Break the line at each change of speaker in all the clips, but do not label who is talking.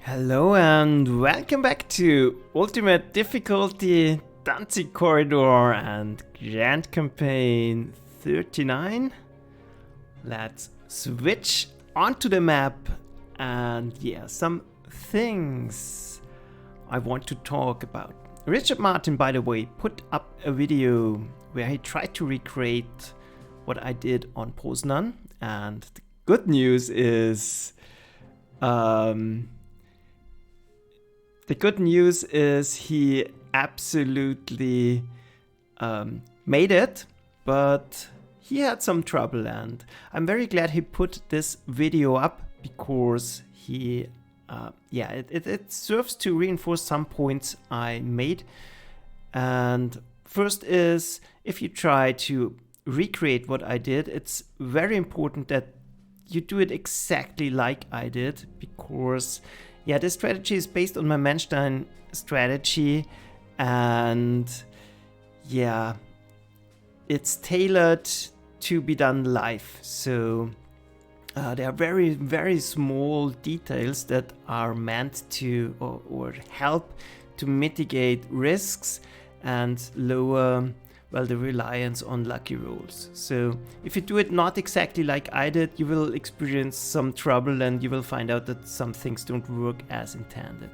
Hello and welcome back to Ultimate Difficulty Danzig Corridor and Grand Campaign 39. Let's switch onto the map and some things I want to talk about. Richard Martin, by the way, put up a video where he tried to recreate what I did on Poznan, and the good news is he absolutely made it, but he had some trouble, and I'm very glad he put this video up because he, it serves to reinforce some points I made. And first is, if you try to recreate what I did, it's very important that you do it exactly like I did, because this strategy is based on my Manstein strategy, and it's tailored to be done live. So there are very, very small details that are meant to or help to mitigate risks and lower the reliance on lucky rolls. So if you do it not exactly like I did, you will experience some trouble and you will find out that some things don't work as intended.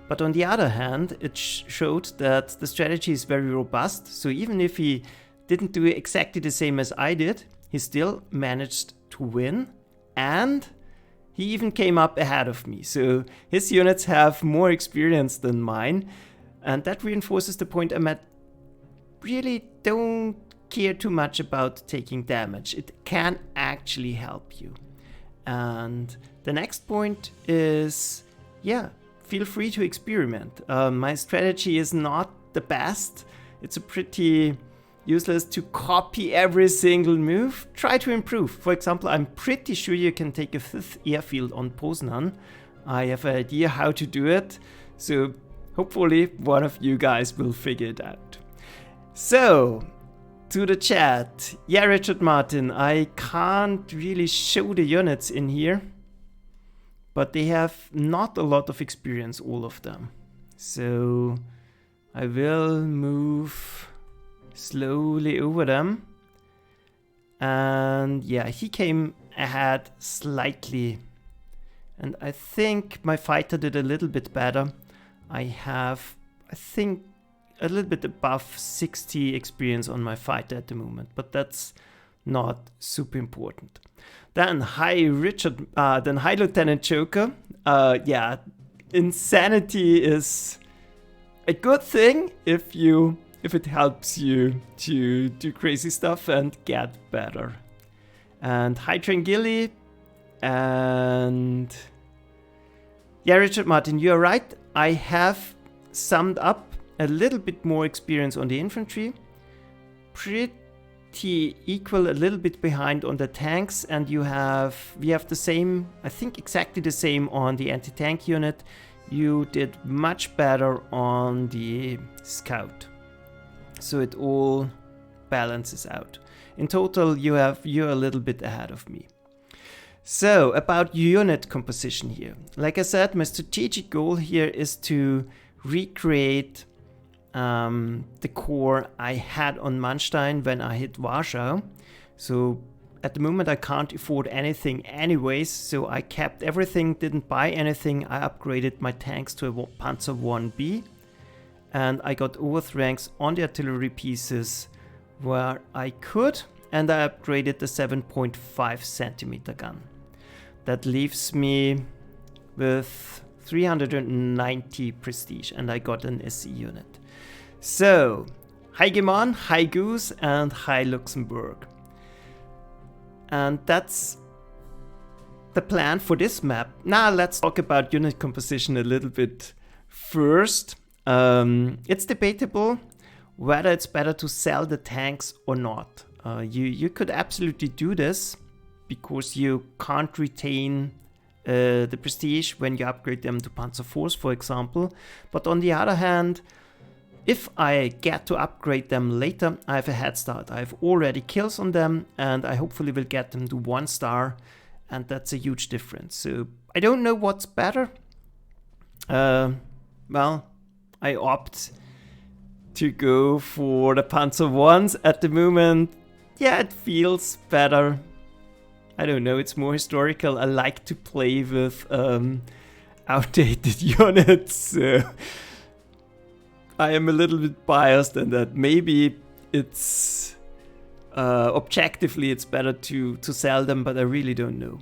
But on the other hand, it showed that the strategy is very robust. So even if he didn't do exactly the same as I did, he still managed to win, and he even came up ahead of me. So his units have more experience than mine, and that reinforces the point I really don't care too much about taking damage. It can actually help you. And the next point is, feel free to experiment. My strategy is not the best. It's a pretty useless to copy every single move. Try to improve. For example, I'm pretty sure you can take a 5th airfield on Poznan. I have an idea how to do it, so hopefully one of you guys will figure it out. So, to the chat. Richard Martin, I can't really show the units in here, but they have not a lot of experience, all of them. So, I will move slowly over them. And he came ahead slightly. And I think my fighter did a little bit better. I think, a little bit above 60 experience on my fighter at the moment, but that's not super important. Then hi Lieutenant Joker. Insanity is a good thing if it helps you to do crazy stuff and get better. And hi Trangilli, and Richard Martin, you're right. I have summed up a little bit more experience on the infantry, pretty equal, a little bit behind on the tanks, and we have the same, I think exactly the same on the anti-tank unit. You did much better on the scout, so it all balances out. In total, you're a little bit ahead of me. So about unit composition here, like I said, my strategic goal here is to recreate the core I had on Manstein when I hit Warsaw. So at the moment I can't afford anything anyways, so I kept everything, didn't buy anything. I upgraded my tanks to a Panzer 1B, and I got overth ranks on the artillery pieces where I could, and I upgraded the 7.5 centimeter gun. That leaves me with 390 prestige, and I got an SE unit. So, hi Gemon, hi Goose, and hi Luxembourg. And that's the plan for this map. Now let's talk about unit composition a little bit first. It's debatable whether it's better to sell the tanks or not. You could absolutely do this because you can't retain the prestige when you upgrade them to Panzer IVs, for example. But on the other hand, if I get to upgrade them later, I have a head start. I have already kills on them, and I hopefully will get them to 1 star, and that's a huge difference. So I don't know what's better. Well, I opt to go for the Panzer ones at the moment. Yeah, it feels better. I don't know, it's more historical. I like to play with outdated units, so I am a little bit biased in that. Maybe it's objectively it's better to sell them, but I really don't know.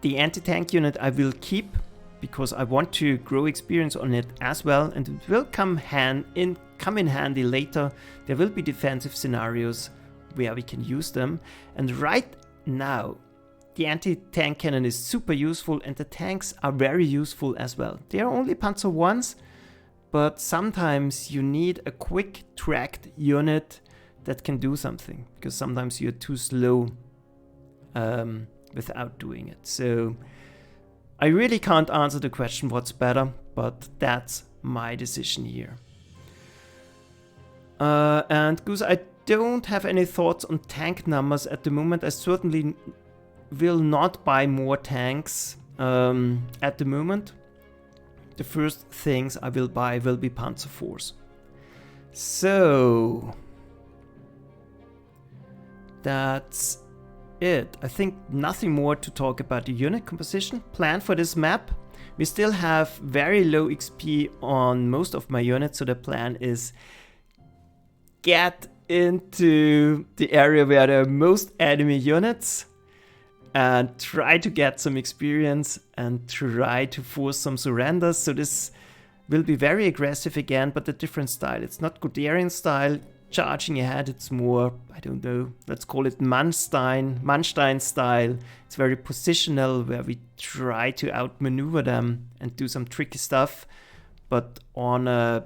The anti-tank unit I will keep because I want to grow experience on it as well, and it will come in handy later. There will be defensive scenarios where we can use them, and right now the anti-tank cannon is super useful, and the tanks are very useful as well. They are only Panzer 1s, but sometimes you need a quick tracked unit that can do something, because sometimes you're too slow without doing it. So I really can't answer the question what's better, but that's my decision here. And Goose, I don't have any thoughts on tank numbers at the moment. I certainly will not buy more tanks at the moment. The first things I will buy will be Panzer IVs. So that's it. I think nothing more to talk about the unit composition plan for this map. We still have very low XP on most of my units, so the plan is get into the area where there are most enemy units and try to get some experience and try to force some surrenders. So this will be very aggressive again, but a different style. It's not Guderian style, charging ahead. It's more, I don't know, let's call it Manstein style. It's very positional, where we try to outmaneuver them and do some tricky stuff, but on a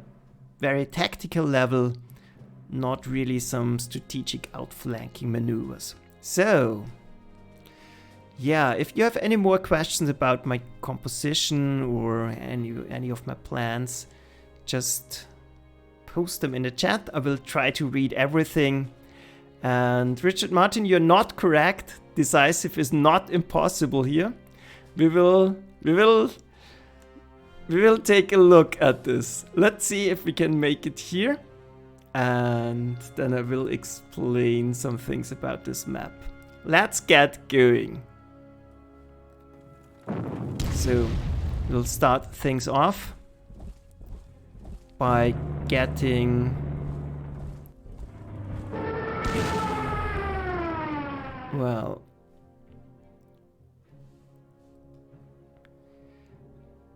very tactical level, not really some strategic outflanking maneuvers. So yeah, if you have any more questions about my composition or any of my plans, just post them in the chat. I will try to read everything. And Richard Martin, you're not correct. Decisive is not impossible here. We will take a look at this. Let's see if we can make it here. And then I will explain some things about this map. Let's get going. So we'll start things off by getting well,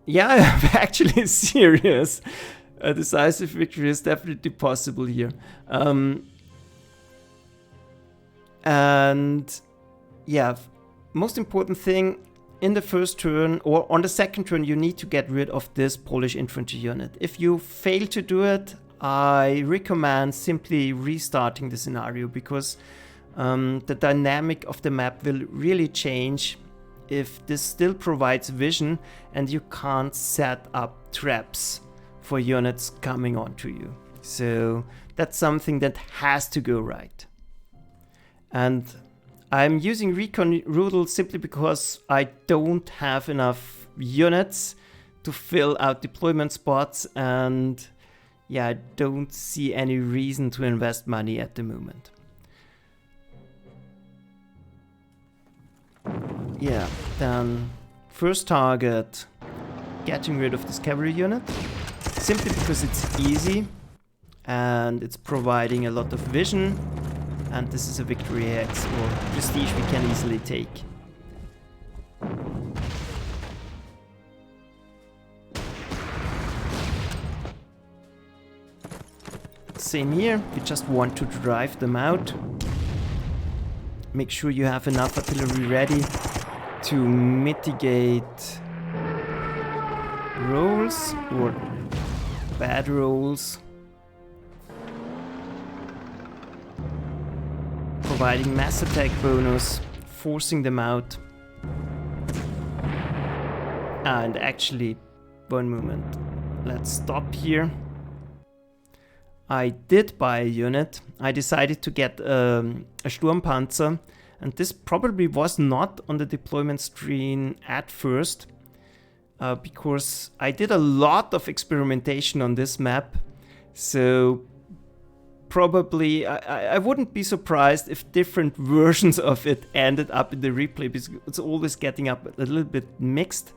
yeah, I'm actually serious. A decisive victory is definitely possible here. And yeah, most important thing, in the first turn or on the second turn, you need to get rid of this Polish infantry unit. If you fail to do it, I recommend simply restarting the scenario, because the dynamic of the map will really change if this still provides vision and you can't set up traps for units coming onto you. So that's something that has to go right. And I'm using Recon Rudel simply because I don't have enough units to fill out deployment spots, and yeah, I don't see any reason to invest money at the moment. Yeah, then first target, getting rid of this cavalry unit, simply because it's easy and it's providing a lot of vision. And this is a victory X or prestige we can easily take. Same here, you just want to drive them out. Make sure you have enough artillery ready to mitigate rolls or bad rolls. Providing mass attack bonus, forcing them out. And actually, one moment, let's stop here. I did buy a unit. I decided to get a Sturmpanzer, and this probably was not on the deployment screen at first. because I did a lot of experimentation on this map. So probably I wouldn't be surprised if different versions of it ended up in the replay, because it's always getting up a little bit mixed.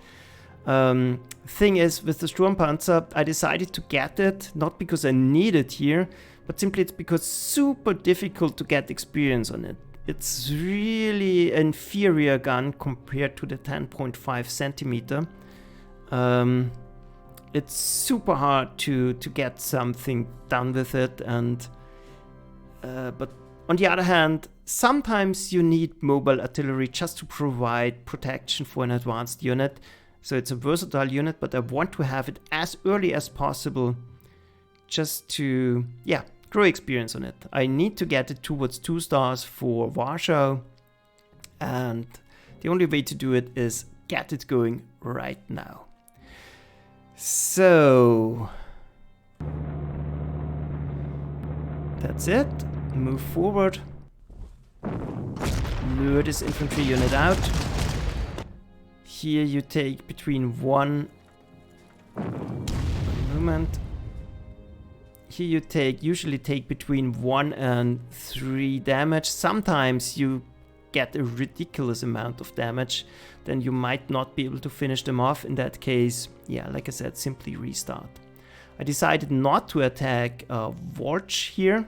Thing is, with the Sturmpanzer, I decided to get it, not because I need it here, but simply it's because it's super difficult to get experience on it. It's really an inferior gun compared to the 10.5 centimeter. It's super hard to get something done with it, and but on the other hand, sometimes you need mobile artillery just to provide protection for an advanced unit. So it's a versatile unit, but I want to have it as early as possible just to, yeah, grow experience on it. I need to get it towards 2 stars for Warsaw, and the only way to do it is get it going right now. So that's it. Move forward. Lure this infantry unit out. Here you take between one moment. Here you usually take between 1 and 3 damage. Sometimes you get a ridiculous amount of damage. Then you might not be able to finish them off. In that case, yeah, like I said, simply restart. I decided not to attack Warch here,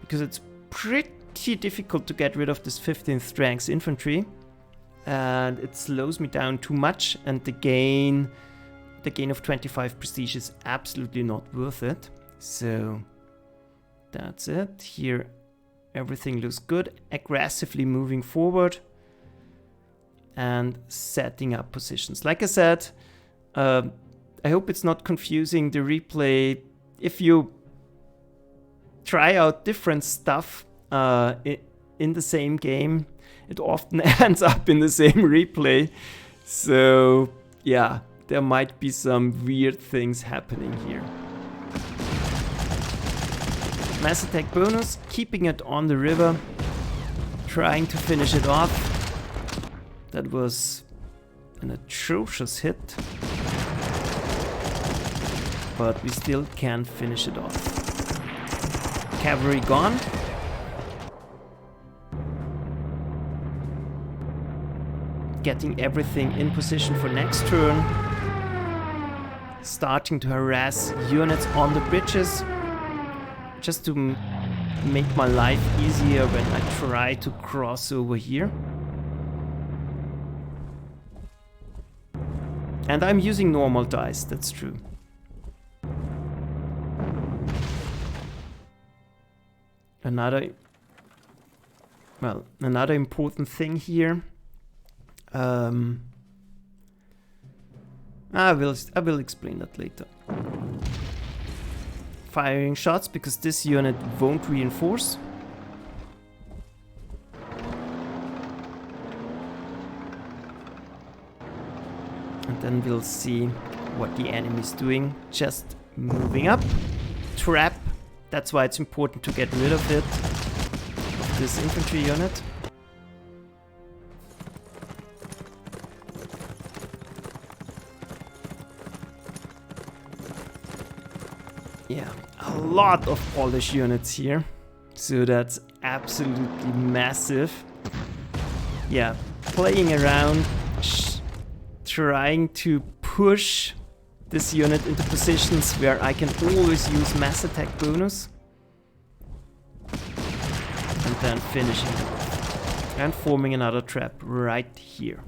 because it's pretty difficult to get rid of this 15th strength infantry, and it slows me down too much, and the gain of 25 prestige is absolutely not worth it. So that's it. Here everything looks good. Aggressively moving forward and setting up positions. Like I said, I hope it's not confusing the replay. If you try out different stuff in the same game, it often ends up in the same replay. So yeah, there might be some weird things happening here. Mass attack bonus, keeping it on the river, trying to finish it off. That was an atrocious hit, but we still can finish it off. Cavalry gone. Getting everything in position for next turn. Starting to harass units on the bridges, just to make my life easier when I try to cross over here. And I'm using normal dice, that's true. Another important thing here. I will explain that later. Firing shots because this unit won't reinforce. And then we'll see what the enemy's doing. Just moving up. Trap. That's why it's important to get rid of it. This infantry unit. Yeah, a lot of Polish units here. So that's absolutely massive. Yeah, playing around, trying to push this unit into positions where I can always use mass attack bonus. And then finishing it off. And forming another trap right here.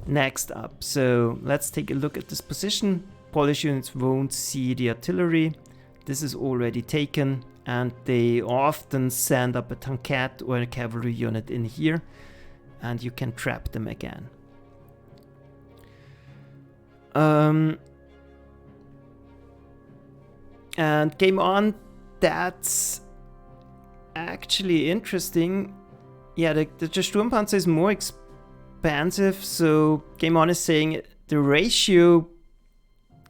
Next up, so let's take a look at this position. Polish units won't see the artillery. This is already taken, and they often send up a tankette or a cavalry unit in here, and you can trap them again. And game on, that's actually interesting. Yeah, the Sturmpanzer is more expansive, so game on is saying the ratio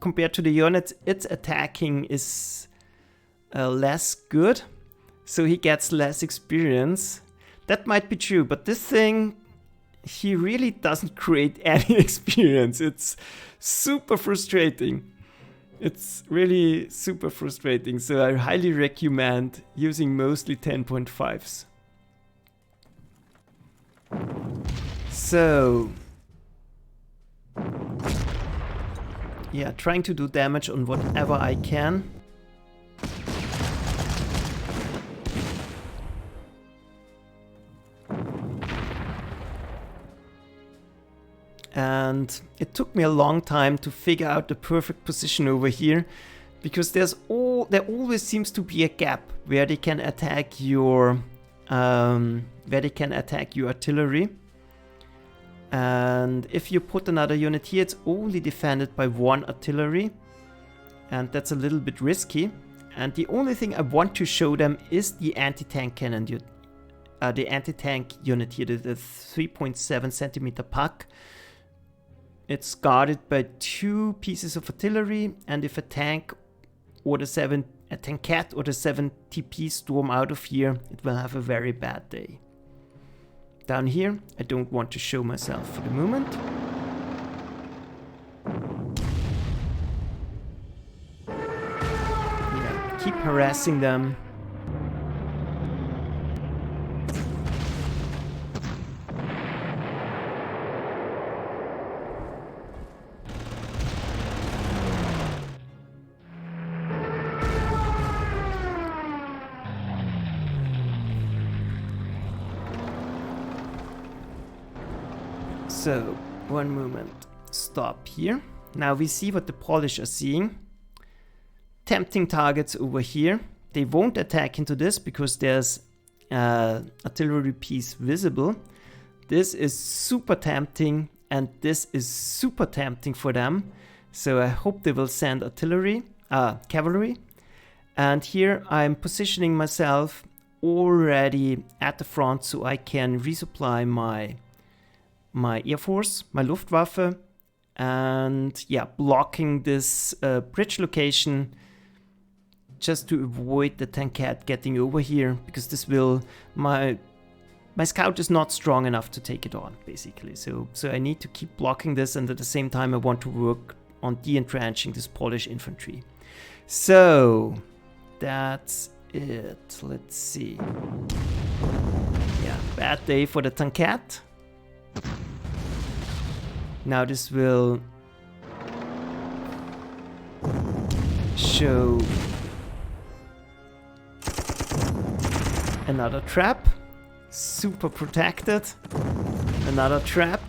compared to the units it's attacking is less good, so he gets less experience. That might be true, but this thing, he really doesn't create any experience. It's super frustrating. It's really super frustrating. So I highly recommend using mostly 10.5s. So yeah, trying to do damage on whatever I can. And it took me a long time to figure out the perfect position over here, because there always seems to be a gap where they can attack your artillery. And if you put another unit here, it's only defended by one artillery, and that's a little bit risky. And the only thing I want to show them is the anti-tank cannon, the anti-tank unit here, the 3.7 centimeter puck. It's guarded by 2 pieces of artillery, and if a tank or a tankette or the 7 TP storm out of here, it will have a very bad day. Down here, I don't want to show myself for the moment. Yeah, keep harassing them. So, one moment, stop here. Now we see what the Polish are seeing. Tempting targets over here. They won't attack into this because there's artillery piece visible. This is super tempting, and this is super tempting for them. So I hope they will send cavalry. And here I'm positioning myself already at the front so I can resupply my Air Force, my Luftwaffe, and yeah, blocking this bridge location just to avoid the tankette getting over here, because this will, my scout is not strong enough to take it on, basically. So I need to keep blocking this, and at the same time I want to work on de-entrenching this Polish infantry. So that's it. Let's see. Yeah, bad day for the tankette. Now this will show another trap, super protected, another trap.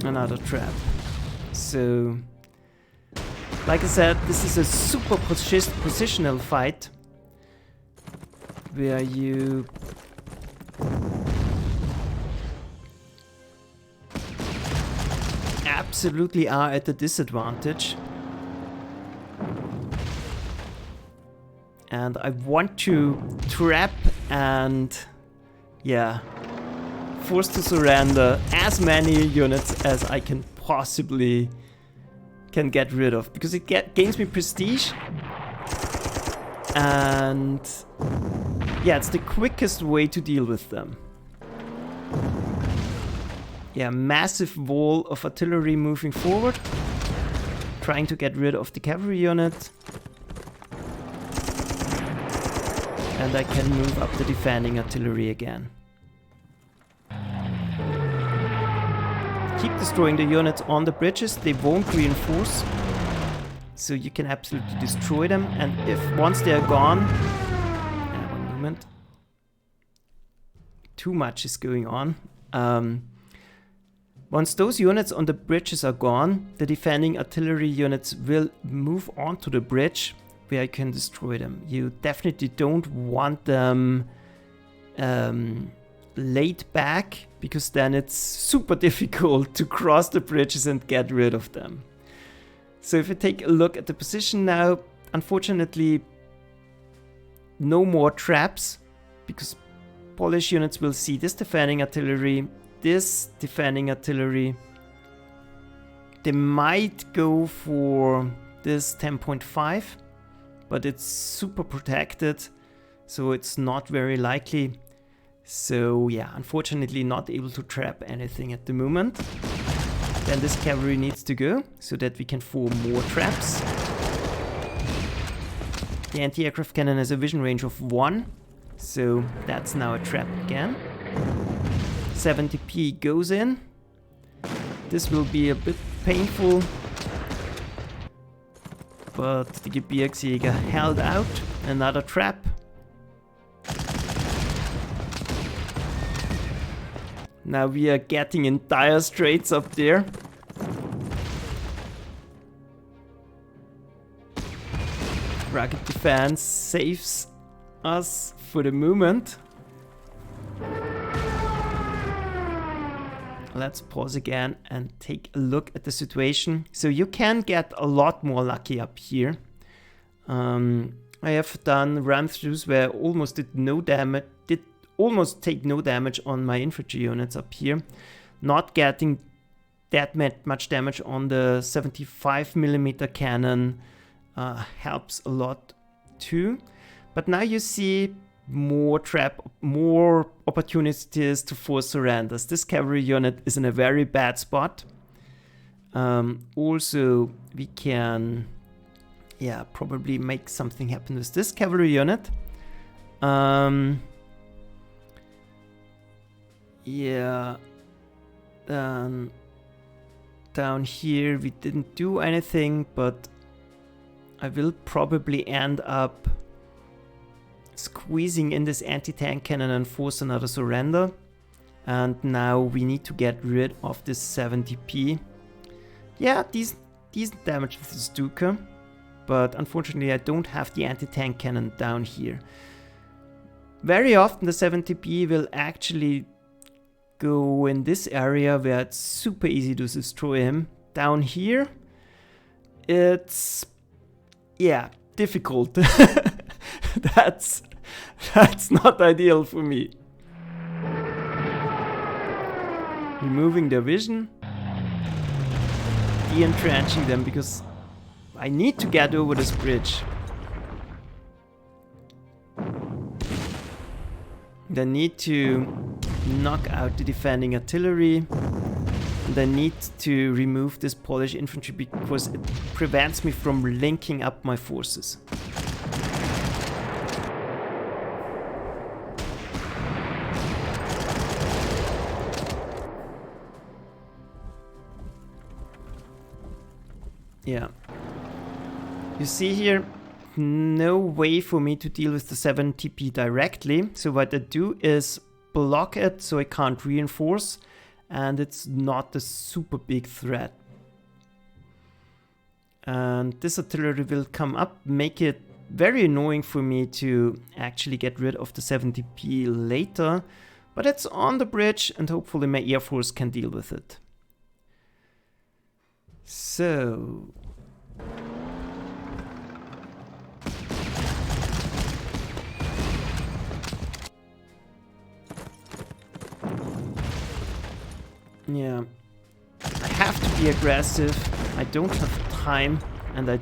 Another trap. So, like I said, this is a super positional fight where you absolutely are at a disadvantage. And I want to trap and, yeah, force to surrender as many units as I can possibly get rid of, because it gains me prestige, and yeah, it's the quickest way to deal with them. Yeah, massive wall of artillery moving forward, trying to get rid of the cavalry unit, and I can move up the defending artillery again. Keep destroying the units on the bridges, they won't reinforce, so you can absolutely destroy them. And if once they are gone, one moment, too much is going on. Once those units on the bridges are gone, the defending artillery units will move onto the bridge where I can destroy them. You definitely don't want them laid back, because then it's super difficult to cross the bridges and get rid of them. So if you take a look at the position now, unfortunately no more traps, because Polish units will see this defending artillery, this defending artillery. They might go for this 10.5, but it's super protected, so it's not very likely. So yeah, unfortunately not able to trap anything at the moment. Then this cavalry needs to go, so that we can form more traps. The anti-aircraft cannon has a vision range of 1, so that's now a trap again. 70p goes in. This will be a bit painful, but the Gebirgsjäger held out. Another trap. Now we are getting in dire straits up there. Rugged defense saves us for the moment. Let's pause again and take a look at the situation. So you can get a lot more lucky up here. I have done run-throughs where almost did almost take no damage on my infantry units up here. Not getting that much damage on the 75mm cannon helps a lot too. But now you see more opportunities to force surrenders. This cavalry unit is in a very bad spot. Also, we can, yeah, probably make something happen with this cavalry unit. Yeah, down here we didn't do anything, but I will probably end up squeezing in this anti-tank cannon and force another surrender. And now we need to get rid of this 70p. Yeah, decent damage with the Stuka, but unfortunately I don't have the anti-tank cannon down here. Very often the 70p will actually go in this area where it's super easy to destroy him. Down here, it's, yeah, difficult. That's not ideal for me. Removing their vision. De-entrenching them because I need to get over this bridge. They need to knock out the defending artillery. They need to remove this Polish infantry because it prevents me from linking up my forces. Yeah. You see here, no way for me to deal with the 70p directly. So what I do is block it so I can't reinforce, and it's not a super big threat. And this artillery will come up, make it very annoying for me to actually get rid of the 70p later. But it's on the bridge and hopefully my air force can deal with it. So yeah, I have to be aggressive. I don't have time and I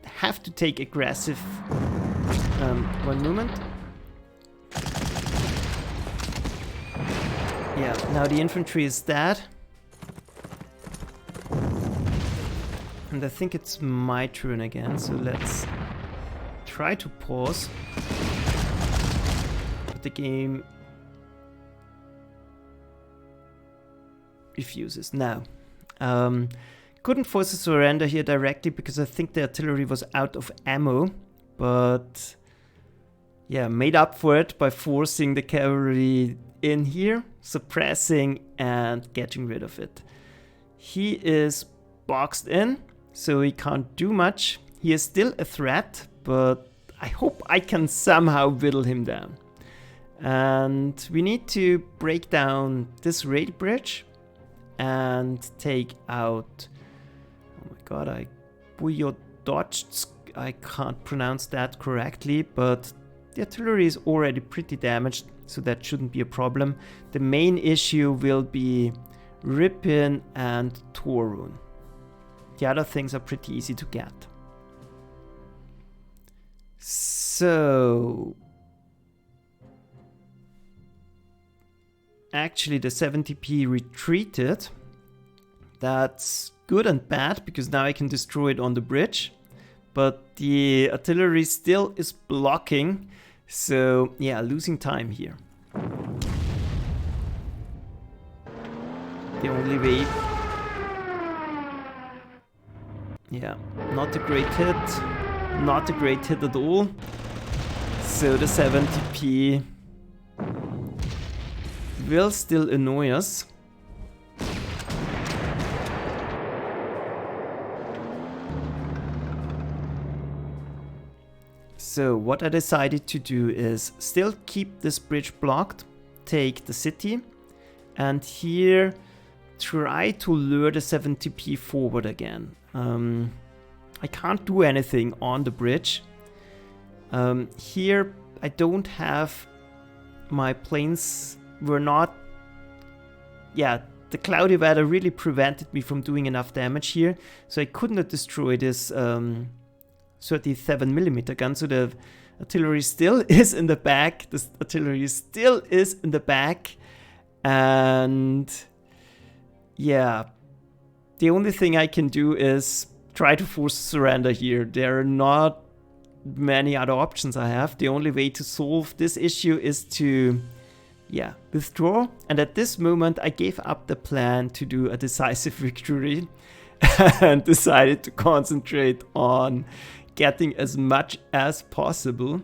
have to take aggressive. One moment. Yeah, now the infantry is dead. And I think it's my turn again, so let's try to pause. But the game refuses. Now, couldn't force a surrender here directly because I think the artillery was out of ammo, but yeah, made up for it by forcing the cavalry in here, suppressing and getting rid of it. He is boxed in, so he can't do much. He is still a threat, but I hope I can somehow whittle him down. And we need to break down this rail bridge and take out, oh my god, I can't pronounce that correctly, but the artillery is already pretty damaged, so that shouldn't be a problem. The main issue will be Ripon and Torun. The other things are pretty easy to get. So actually the 70p retreated. That's good and bad, because now I can destroy it on the bridge. But the artillery still is blocking. So yeah, losing time here. The only way. Yeah, not a great hit. Not a great hit at all. So the 70p will still annoy us. So what I decided to do is still keep this bridge blocked, take the city, and here try to lure the 70p forward again. I can't do anything on the bridge. Here I don't have my planes were not, yeah, the cloudy weather really prevented me from doing enough damage here, so I could not destroy this 37mm gun. So the artillery still is in the back. The artillery still is in the back, and yeah, the only thing I can do is try to force surrender here. There are not many other options I have. The only way to solve this issue is to, yeah, withdraw. And at this moment I gave up the plan to do a decisive victory and decided to concentrate on getting as much as possible.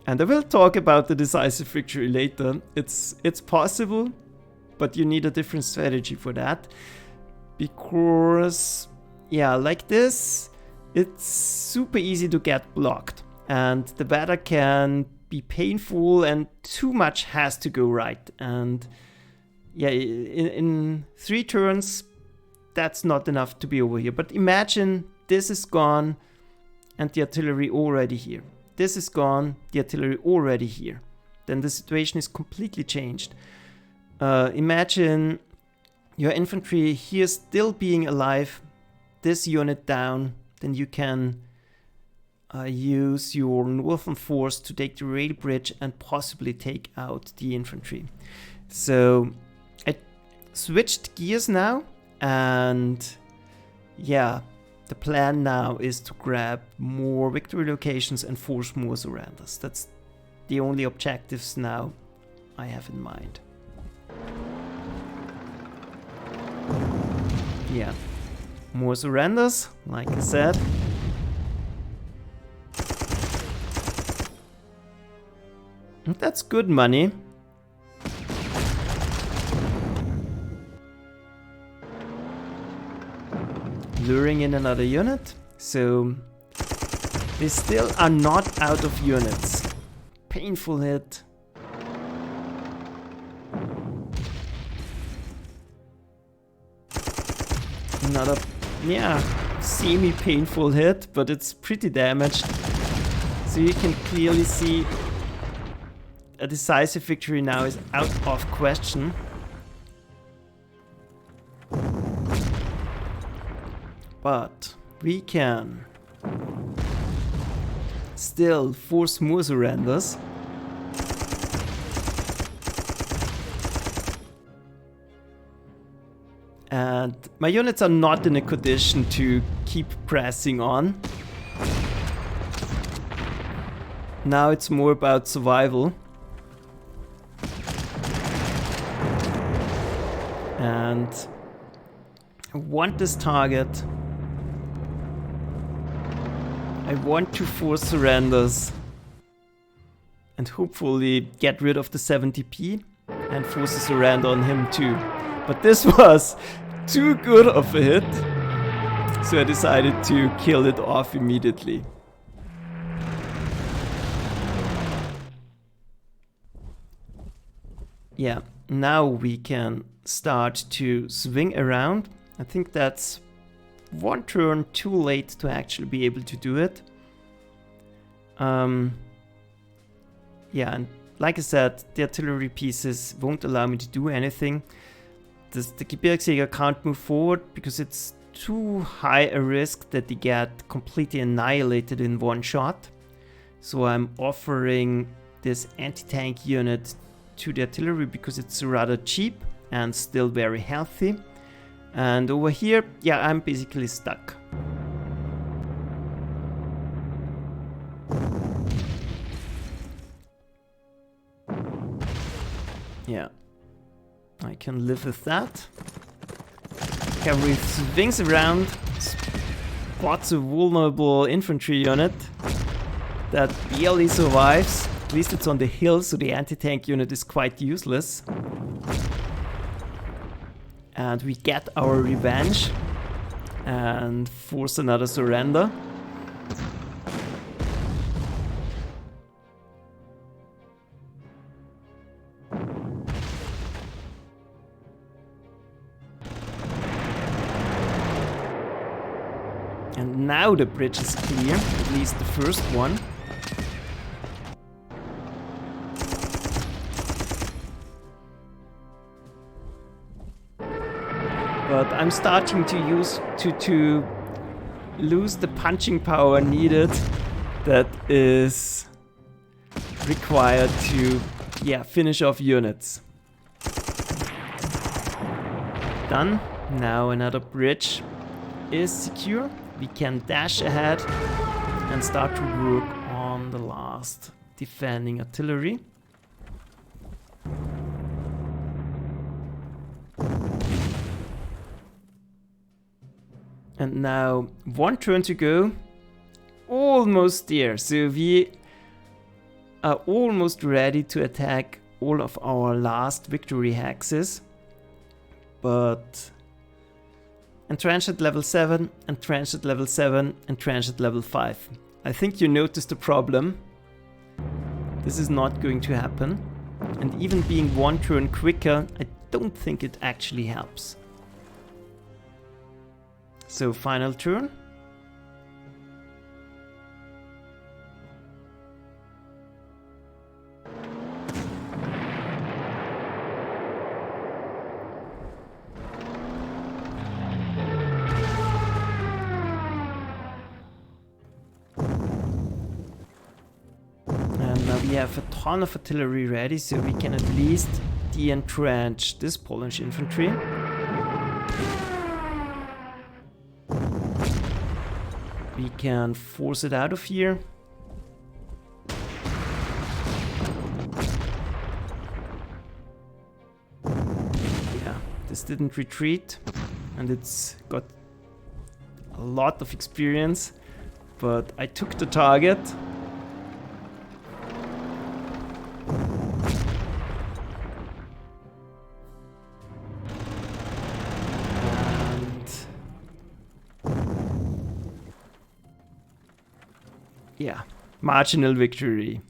And I will talk about the decisive victory later. It's possible, but you need a different strategy for that. Because, yeah, like this, it's super easy to get blocked. And the weather can be painful and too much has to go right. And yeah, in 3 turns, that's not enough to be over here. But imagine this is gone and the artillery already here. This is gone, the artillery already here. Then the situation is completely changed. Imagine your infantry here still being alive, this unit down, then you can use your northern force to take the rail bridge and possibly take out the infantry. So I switched gears now, and yeah, the plan now is to grab more victory locations and force more surrenders. That's the only objectives now I have in mind. Yeah, more surrenders, like I said. And that's good money. Luring in another unit, so they still are not out of units. Painful hit. Another, yeah, semi-painful hit, but it's pretty damaged. So you can clearly see a decisive victory now is out of question. But we can still force more surrenders. And my units are not in a condition to keep pressing on. Now it's more about survival. And I want this target. I want to force surrenders and hopefully get rid of the 70p and force a surrender on him too. But this was too good of a hit, so I decided to kill it off immediately. Yeah, now we can start to swing around. I think that's 1 turn too late to actually be able to do it. Yeah, and like I said, the artillery pieces won't allow me to do anything. The Gebirgsjäger can't move forward because it's too high a risk that they get completely annihilated in one shot. So I'm offering this anti-tank unit to the artillery because it's rather cheap and still very healthy. And over here, yeah, I'm basically stuck. Yeah, I can live with that. Cavalry swings around, spots a vulnerable infantry unit that barely survives. At least it's on the hill, so the anti-tank unit is quite useless. And we get our revenge and force another surrender. And now the bridge is clear, at least the first one. But I'm starting to lose the punching power needed that is required to, yeah, finish off units. Done. Now another bridge is secure. We can dash ahead and start to work on the last defending artillery. And now one turn to go. Almost there. So we are almost ready to attack all of our last victory hexes. But entrench at level 7, entrench at level 7, entrench at level 5. I think you noticed the problem. This is not going to happen. And even being one turn quicker, I don't think it actually helps. So final turn. And now we have a ton of artillery ready, so we can at least de-entrench this Polish infantry. We can force it out of here. Yeah, this didn't retreat and it's got a lot of experience, but I took the target. Yeah, marginal victory.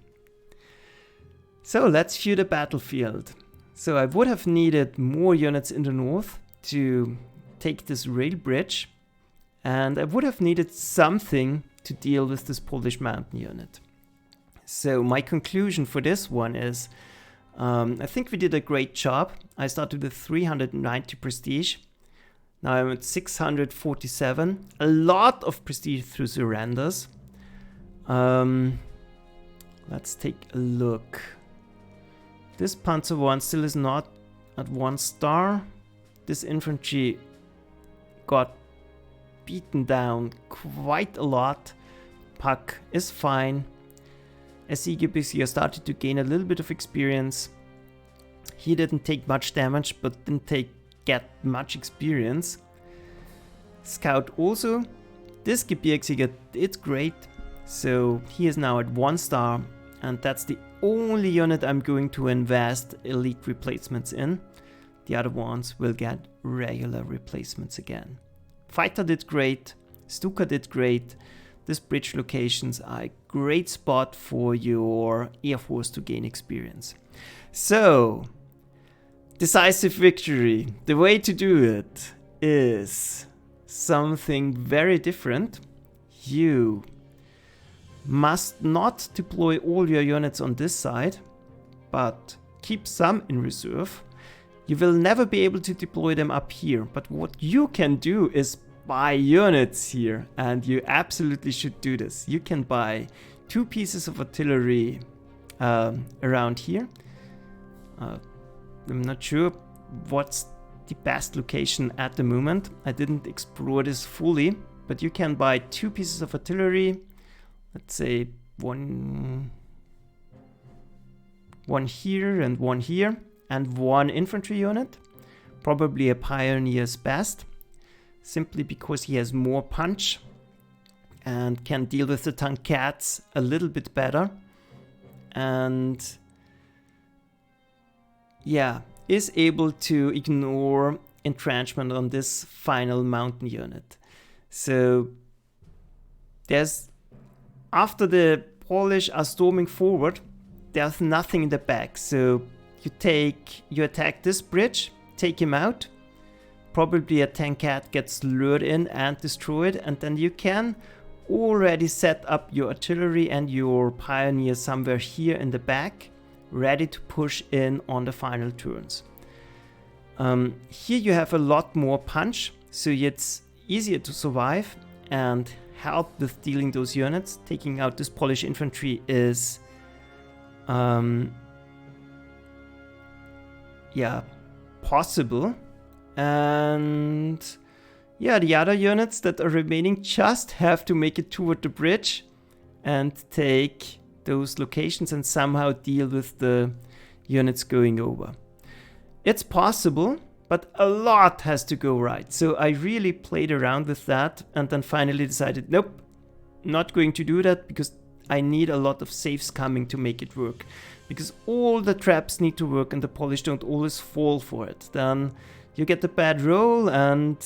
So let's view the battlefield. So I would have needed more units in the north to take this rail bridge, and I would have needed something to deal with this Polish mountain unit. So my conclusion for this one is, I think we did a great job. I started with 390 prestige. Now I'm at 647. A lot of prestige through surrenders. Let's take a look. This Panzer one still is not at 1 star. This infantry got beaten down quite a lot. Puck is fine. SEGBC started to gain a little bit of experience. He didn't take much damage, but didn't get much experience. Scout also. This Gebirgsjäger did great. So he is now at 1 star, and that's the only unit I'm going to invest elite replacements in. The other ones will get regular replacements again. Fighter did great, Stuka did great. This bridge locations are a great spot for your Air Force to gain experience. So, decisive victory. The way to do it is something very different. You must not deploy all your units on this side, but keep some in reserve. You will never be able to deploy them up here, but what you can do is buy units here, and you absolutely should do this. You can buy 2 pieces of artillery around here. I'm not sure what's the best location at the moment. I didn't explore this fully, but you can buy 2 pieces of artillery. Let's say one here and one here, and 1 infantry unit. Probably a pioneer's best, simply because he has more punch and can deal with the tankets a little bit better. And yeah, is able to ignore entrenchment on this final mountain unit. So there's, after the Polish are storming forward, there's nothing in the back. So you attack this bridge, take him out. Probably a tanket gets lured in and destroyed, and then you can already set up your artillery and your pioneer somewhere here in the back, ready to push in on the final turns. Here you have a lot more punch, so it's easier to survive and help with dealing those units. Taking out this Polish infantry is possible. And yeah, the other units that are remaining just have to make it toward the bridge and take those locations and somehow deal with the units going over. It's possible, but a lot has to go right. So I really played around with that and then finally decided, nope, not going to do that, because I need a lot of saves coming to make it work. Because all the traps need to work and the Polish don't always fall for it. Then you get a bad roll and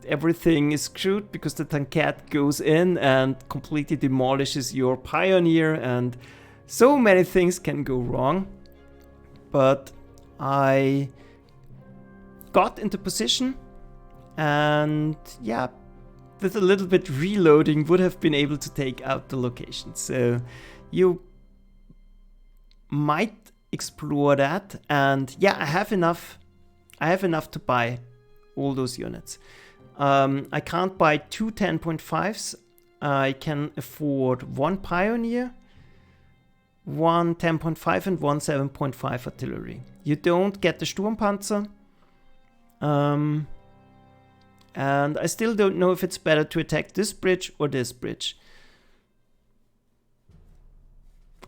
everything is screwed because the tanket goes in and completely demolishes your pioneer, and so many things can go wrong. But I got into position, and yeah, with a little bit reloading would have been able to take out the location. So you might explore that, and yeah, I have enough to buy all those units. I can't buy 2 10.5s. I can afford 1 pioneer, 1 10.5 and 1 7.5 artillery. You don't get the Sturmpanzer. And I still don't know if it's better to attack this bridge or this bridge.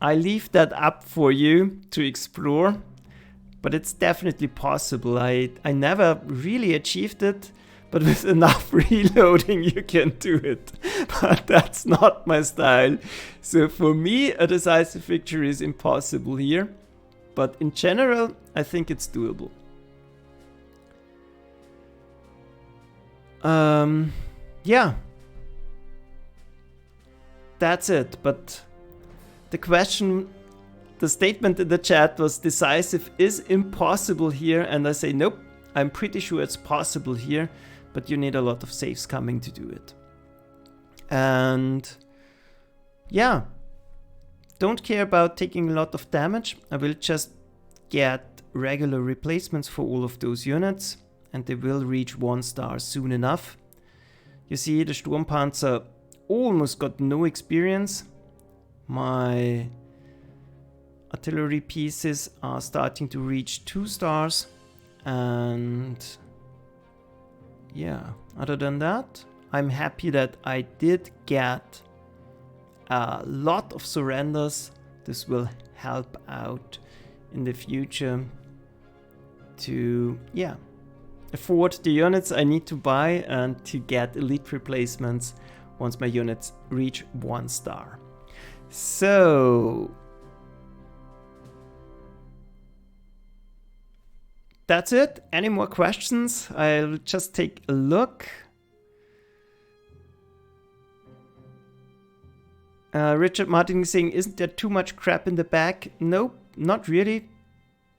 I leave that up for you to explore, but it's definitely possible. I never really achieved it, but with enough reloading you can do it. But that's not my style. So for me, a decisive victory is impossible here. But in general, I think it's doable. Yeah. That's it. But the statement in the chat was decisive is impossible here. And I say, nope, I'm pretty sure it's possible here. But you need a lot of saves coming to do it. And yeah, don't care about taking a lot of damage. I will just get regular replacements for all of those units, and they will reach 1 star soon enough. You see, the Sturmpanzer almost got no experience. My artillery pieces are starting to reach 2 stars, and yeah, other than that, I'm happy that I did get a lot of surrenders. This will help out in the future to, yeah, afford the units I need to buy and to get elite replacements once my units reach 1 star. So that's it. Any more questions? I'll just take a look. Richard Martin is saying, isn't there too much crap in the back? Nope, not really.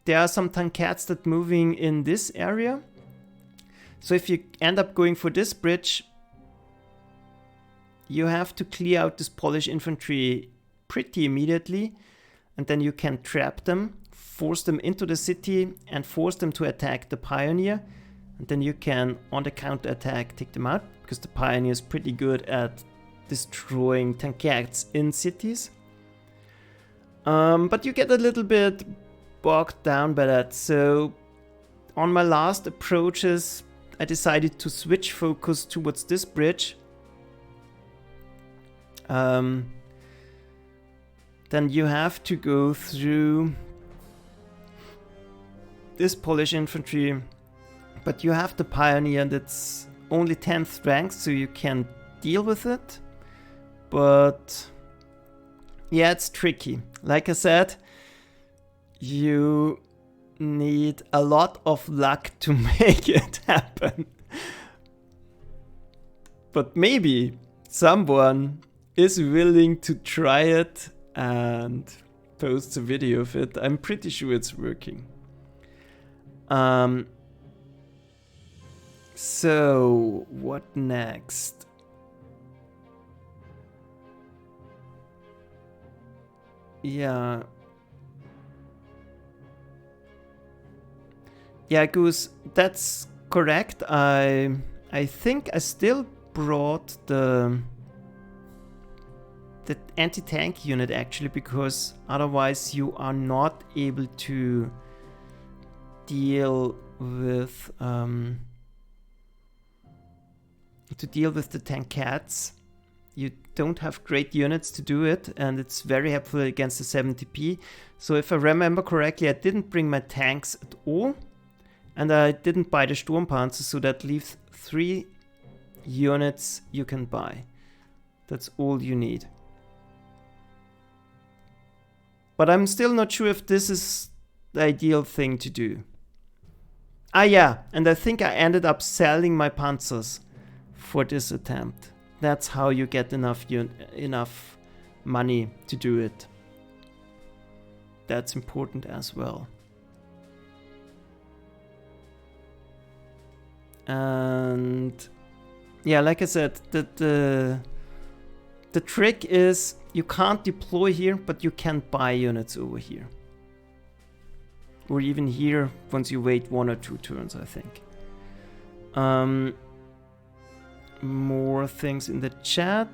There are some tankets that moving in this area. So if you end up going for this bridge, you have to clear out this Polish infantry pretty immediately. And then you can trap them, force them into the city and force them to attack the pioneer. And then you can, on the counter attack, take them out. because the Pioneer is pretty good at destroying tankettes in cities. But you get a little bit bogged down by that. So on my last approaches, I decided to switch focus towards this bridge. Then you have to go through this Polish infantry, but you have the Pioneer that's only 10th rank, so you can deal with it. But yeah, it's tricky. Like I said, you need a lot of luck to make it happen. But maybe someone is willing to try it and post a video of it. I'm pretty sure it's working. So what next? Yeah. Yeah, Goose, that's correct. I think I still brought the anti-tank unit actually, because otherwise you are not able to deal with the tankettes. You don't have great units to do it, and it's very helpful against the 70p. So if I remember correctly, I didn't bring my tanks at all, and I didn't buy the Sturmpanzer, so that leaves 3 units you can buy. That's all you need. But I'm still not sure if this is the ideal thing to do. Ah yeah, and I think I ended up selling my Panzers for this attempt. That's how you get enough money to do it. That's important as well. And yeah, like I said, the trick is you can't deploy here, but you can buy units over here. Or even here, once you wait 1 or 2 turns, I think. More things in the chat.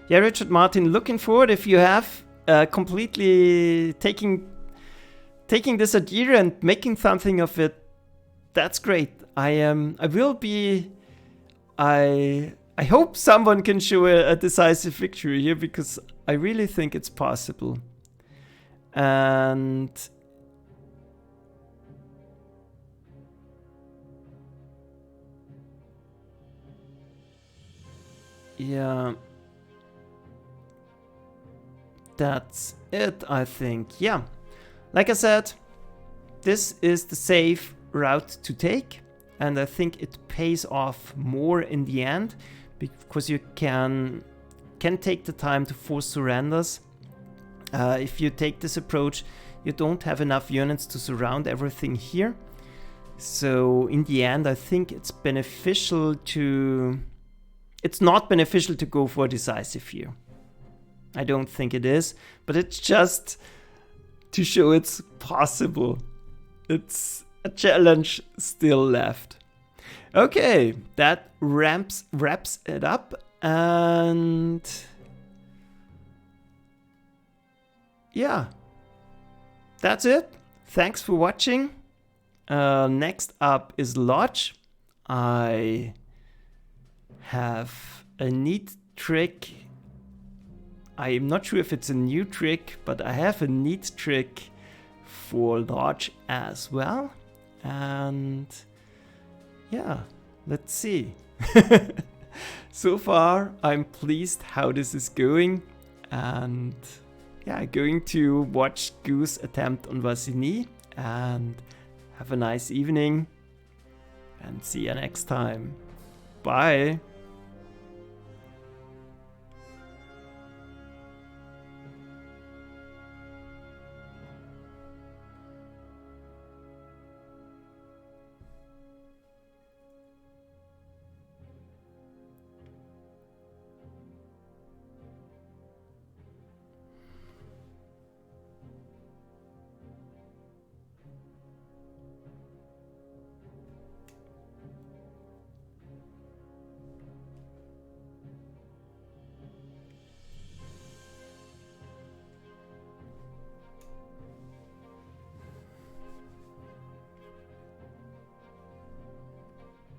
Yeah, Richard Martin, looking forward if you have completely taking this idea and making something of it. That's great. I will be. I hope someone can show a decisive victory here, because I really think it's possible. And yeah, that's it, I think. Yeah, like I said, this is the safe route to take, and I think it pays off more in the end, because you can take the time to force surrenders. If you take this approach, you don't have enough units to surround everything here. So in the end, I think it's beneficial to... It's not beneficial to go for decisive here. I don't think it is, but it's just to show it's possible. It's a challenge still left. Okay, that wraps it up, and yeah, that's it. Thanks for watching. Next up is Lodge. I have a neat trick. I'm not sure if it's a new trick, but I have a neat trick for Lodge as well. And yeah, let's see. So far, I'm pleased how this is going. And yeah, going to watch Goose attempt on Vasini. And have a nice evening. And see you next time. Bye.